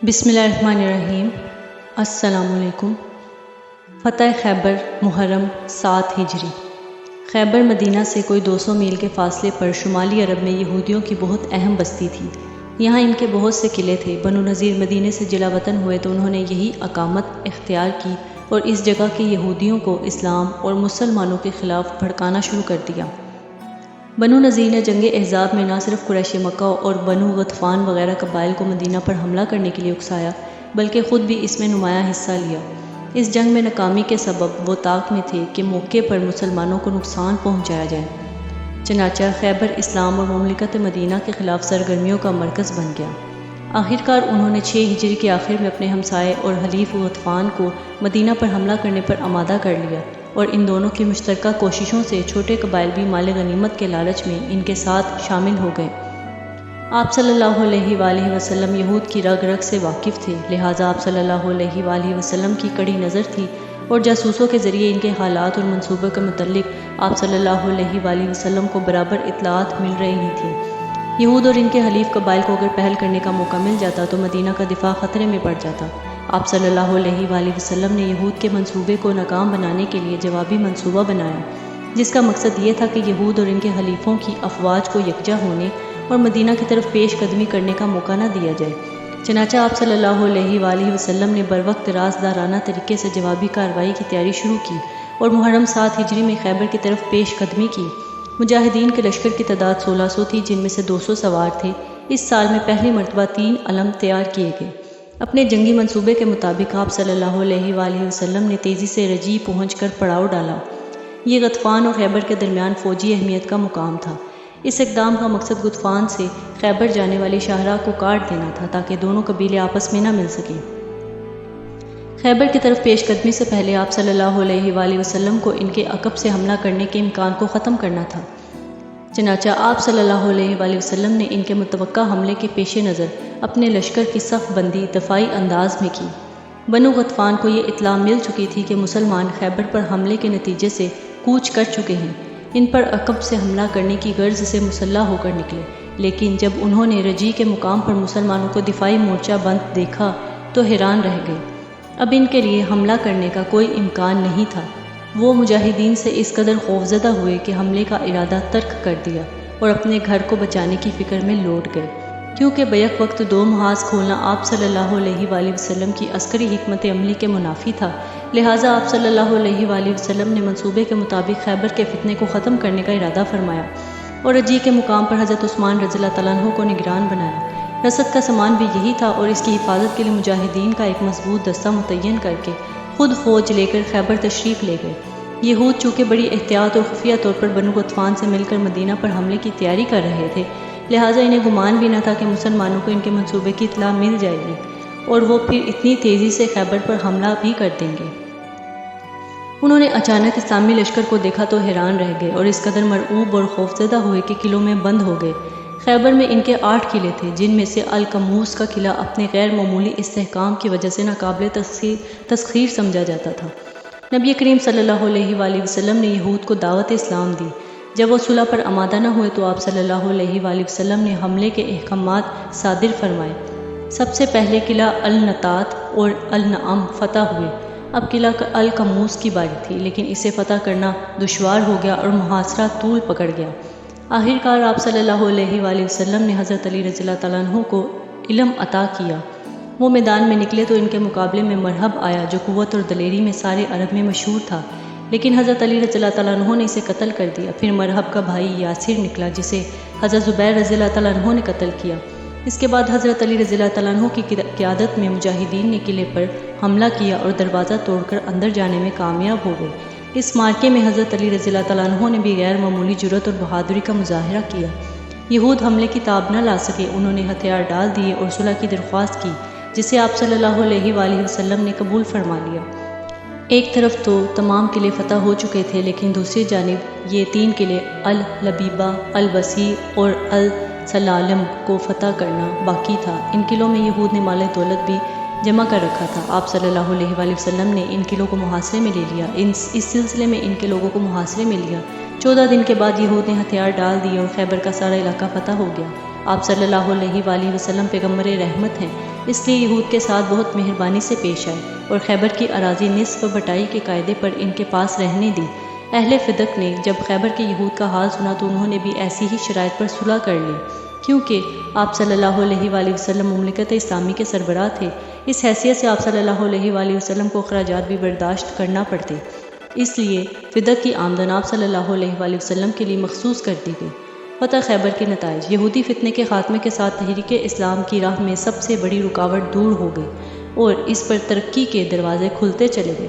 بسم اللہ الرحمن الرحیم۔ السلام علیکم۔ فتح خیبر محرم 7 ہجری۔ خیبر مدینہ سے کوئی 200 میل کے فاصلے پر شمالی عرب میں یہودیوں کی بہت اہم بستی تھی۔ یہاں ان کے بہت سے قلعے تھے۔ بنو نذیر مدینے سے جلا وطن ہوئے تو انہوں نے یہی اقامت اختیار کی اور اس جگہ کے یہودیوں کو اسلام اور مسلمانوں کے خلاف بھڑکانا شروع کر دیا۔ بنو نذیر نے جنگ احزاب میں نہ صرف قریش مکہ اور بنو غطفان وغیرہ قبائل کو مدینہ پر حملہ کرنے کے لیے اکسایا بلکہ خود بھی اس میں نمایاں حصہ لیا۔ اس جنگ میں ناکامی کے سبب وہ طاق میں تھے کہ موقع پر مسلمانوں کو نقصان پہنچایا جائے، چنانچہ خیبر اسلام اور مملکت مدینہ کے خلاف سرگرمیوں کا مرکز بن گیا۔ آخرکار انہوں نے 6 ہجری کے آخر میں اپنے ہمسائے اور حلیف غطفان کو مدینہ پر حملہ کرنے پر آمادہ کر لیا اور ان دونوں کی مشترکہ کوششوں سے چھوٹے قبائل بھی مال غنیمت کے لالچ میں ان کے ساتھ شامل ہو گئے۔ آپ صلی اللہ علیہ وآلہ وسلم یہود کی رگ رگ سے واقف تھے، لہٰذا آپ صلی اللہ علیہ وآلہ وسلم کی کڑی نظر تھی اور جاسوسوں کے ذریعے ان کے حالات اور منصوبوں کے متعلق آپ صلی اللہ علیہ وآلہ وسلم کو برابر اطلاعات مل رہی تھیں۔ یہود اور ان کے حلیف قبائل کو اگر پہل کرنے کا موقع مل جاتا تو مدینہ کا دفاع خطرے میں پڑ جاتا۔ آپ صلی اللہ علیہ وآلہ وسلم نے یہود کے منصوبے کو ناکام بنانے کے لیے جوابی منصوبہ بنایا، جس کا مقصد یہ تھا کہ یہود اور ان کے حلیفوں کی افواج کو یکجا ہونے اور مدینہ کی طرف پیش قدمی کرنے کا موقع نہ دیا جائے۔ چنانچہ آپ صلی اللہ علیہ وآلہ وسلم نے بروقت رازدارانہ طریقے سے جوابی کارروائی کی تیاری شروع کی اور محرم 7 ہجری میں خیبر کی طرف پیش قدمی کی۔ مجاہدین کے لشکر کی تعداد 1600 تھی، جن میں سے 200 سوار تھے۔ اس سال میں پہلی مرتبہ 3 علم تیار کیے گئے۔ اپنے جنگی منصوبے کے مطابق آپ صلی اللہ علیہ وآلہ وسلم نے تیزی سے رجی پہنچ کر پڑاؤ ڈالا۔ یہ غطفان اور خیبر کے درمیان فوجی اہمیت کا مقام تھا۔ اس اقدام کا مقصد غطفان سے خیبر جانے والی شاہراہ کو کاٹ دینا تھا تاکہ دونوں قبیلے آپس میں نہ مل سکیں۔ خیبر کی طرف پیش قدمی سے پہلے آپ صلی اللہ علیہ وآلہ وسلم کو ان کے عقب سے حملہ کرنے کے امکان کو ختم کرنا تھا۔ چنانچہ آپ صلی اللہ علیہ وآلہ وسلم نے ان کے متوقع حملے کے پیش نظر اپنے لشکر کی صف بندی دفاعی انداز میں کی۔ بنو غطفان کو یہ اطلاع مل چکی تھی کہ مسلمان خیبر پر حملے کے نتیجے سے کوچ کر چکے ہیں۔ ان پر عقب سے حملہ کرنے کی غرض سے مسلح ہو کر نکلے، لیکن جب انہوں نے رجی کے مقام پر مسلمانوں کو دفاعی مورچہ بند دیکھا تو حیران رہ گئے۔ اب ان کے لیے حملہ کرنے کا کوئی امکان نہیں تھا۔ وہ مجاہدین سے اس قدر خوفزدہ ہوئے کہ حملے کا ارادہ ترک کر دیا اور اپنے گھر کو بچانے کی فکر میں لوٹ گئے۔ کیونکہ بیک وقت 2 محاذ کھولنا آپ صلی اللہ علیہ وآلہ وسلم کی عسکری حکمت عملی کے منافی تھا، لہٰذا آپ صلی اللہ علیہ وآلہ وسلم نے منصوبے کے مطابق خیبر کے فتنے کو ختم کرنے کا ارادہ فرمایا اور رجی کے مقام پر حضرت عثمان رضی اللہ تعالیٰ عنہ کو نگران بنایا۔ رسد کا سامان بھی یہی تھا اور اس کی حفاظت کے لیے مجاہدین کا ایک مضبوط دستہ متعین کر کے خود فوج لے کر خیبر تشریف لے گئے۔ یہود چونکہ بڑی احتیاط اور خفیہ طور پر بنو غطفان سے مل کر مدینہ پر حملے کی تیاری کر رہے تھے، لہٰذا انہیں گمان بھی نہ تھا کہ مسلمانوں کو ان کے منصوبے کی اطلاع مل جائے گی اور وہ پھر اتنی تیزی سے خیبر پر حملہ بھی کر دیں گے۔ انہوں نے اچانک اسلامی لشکر کو دیکھا تو حیران رہ گئے اور اس قدر مرعوب اور خوفزدہ ہوئے کہ قلعوں میں بند ہو گئے۔ خیبر میں ان کے 8 قلعے تھے، جن میں سے القموس کا قلعہ اپنے غیر معمولی استحکام کی وجہ سے ناقابل تسخیر سمجھا جاتا تھا۔ نبی کریم صلی اللہ علیہ وآلہ وسلم نے یہود کو دعوت اسلام دی۔ جب وہ صلح پر آمادہ نہ ہوئے تو آپ صلی اللہ علیہ وآلہ وسلم نے حملے کے احکامات صادر فرمائے۔ سب سے پہلے قلعہ النطات اور النعم فتح ہوئے۔ اب قلعہ القموس کی باری تھی، لیکن اسے فتح کرنا دشوار ہو گیا اور محاصرہ طول پکڑ گیا۔ آخرکار آپ صلی اللہ علیہ وآلہ وسلم نے حضرت علی رضی اللہ تعالیٰ عنہ کو علم عطا کیا۔ وہ میدان میں نکلے تو ان کے مقابلے میں مرہب آیا جو قوت اور دلیری میں سارے عرب میں مشہور تھا، لیکن حضرت علی رضی اللہ تعالیٰ عنہ نے اسے قتل کر دیا۔ پھر مرہب کا بھائی یاسر نکلا جسے حضرت زبیر رضی اللہ تعالیٰ عنہ نے قتل کیا۔ اس کے بعد حضرت علی رضی اللہ تعالیٰ عنہ کی قیادت میں مجاہدین نے قلعے پر حملہ کیا اور دروازہ توڑ کر اندر جانے میں کامیاب ہو گئے۔ اس معرکے میں حضرت علی رضی اللہ تعالیٰ عنہ نے بھی غیر معمولی جرأت اور بہادری کا مظاہرہ کیا۔ یہود حملے کی تاب نہ لا سکے، انہوں نے ہتھیار ڈال دیے اور صلح کی درخواست کی، جسے آپ صلی اللہ علیہ وآلہ وسلم نے قبول فرما لیا۔ ایک طرف تو تمام قلعے فتح ہو چکے تھے، لیکن دوسری جانب یہ 3 قلعے البیبہ، البصیر اور السلالم کو فتح کرنا باقی تھا۔ ان قلعوں میں یہود نے مال دولت بھی جمع کر رکھا تھا۔ آپ صلی اللہ علیہ وآلہ وسلم نے ان قلعوں کو محاصرے میں لے لیا۔ اس سلسلے میں ان کے لوگوں کو محاصرے میں لیا۔ 14 دن کے بعد یہود نے ہتھیار ڈال دیے اور خیبر کا سارا علاقہ فتح ہو گیا۔ آپ صلی اللہ علیہ وآلہ وسلم پیغمبر رحمت ہیں، اس لیے یہود کے ساتھ بہت مہربانی سے پیش آئے اور خیبر کی اراضی نصف بٹائی کے قاعدے پر ان کے پاس رہنے دی۔ اہل فدق نے جب خیبر کے یہود کا حال سنا تو انہوں نے بھی ایسی ہی شرائط پر صلح کر لی، کیونکہ آپ صلی اللہ علیہ وآلہ وسلم مملکت اسلامی کے سربراہ تھے۔ اس حیثیت سے آپ صلی اللہ علیہ وآلہ وسلم کو اخراجات بھی برداشت کرنا پڑتے، اس لیے فدق کی آمدن آپ صلی اللہ علیہ وآلہ وسلم کے لیے مخصوص کر دی گئی۔ فتح خیبر کے نتائج: یہودی فتنے کے خاتمے کے ساتھ تحریک اسلام کی راہ میں سب سے بڑی رکاوٹ دور ہو گئی اور اس پر ترقی کے دروازے کھلتے چلے گئے۔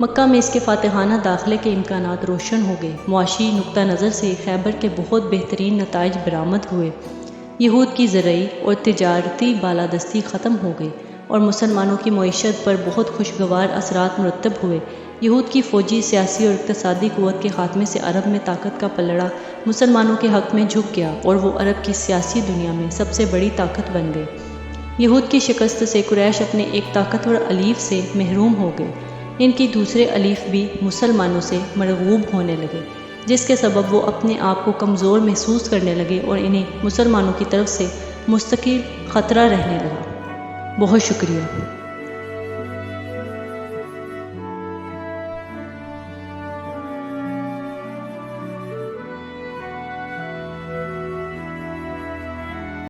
مکہ میں اس کے فاتحانہ داخلے کے امکانات روشن ہو گئے۔ معاشی نقطہ نظر سے خیبر کے بہت بہترین نتائج برآمد ہوئے۔ یہود کی زرعی اور تجارتی بالادستی ختم ہو گئی اور مسلمانوں کی معیشت پر بہت خوشگوار اثرات مرتب ہوئے۔ یہود کی فوجی، سیاسی اور اقتصادی قوت کے خاتمے سے عرب میں طاقت کا پلڑا مسلمانوں کے حق میں جھک گیا اور وہ عرب کی سیاسی دنیا میں سب سے بڑی طاقت بن گئے۔ یہود کی شکست سے قریش اپنے ایک طاقتور الیف سے محروم ہو گئے۔ ان کی دوسرے الیف بھی مسلمانوں سے مرغوب ہونے لگے، جس کے سبب وہ اپنے آپ کو کمزور محسوس کرنے لگے اور انہیں مسلمانوں کی طرف سے مستقل خطرہ رہنے لگا۔ بہت شکریہ۔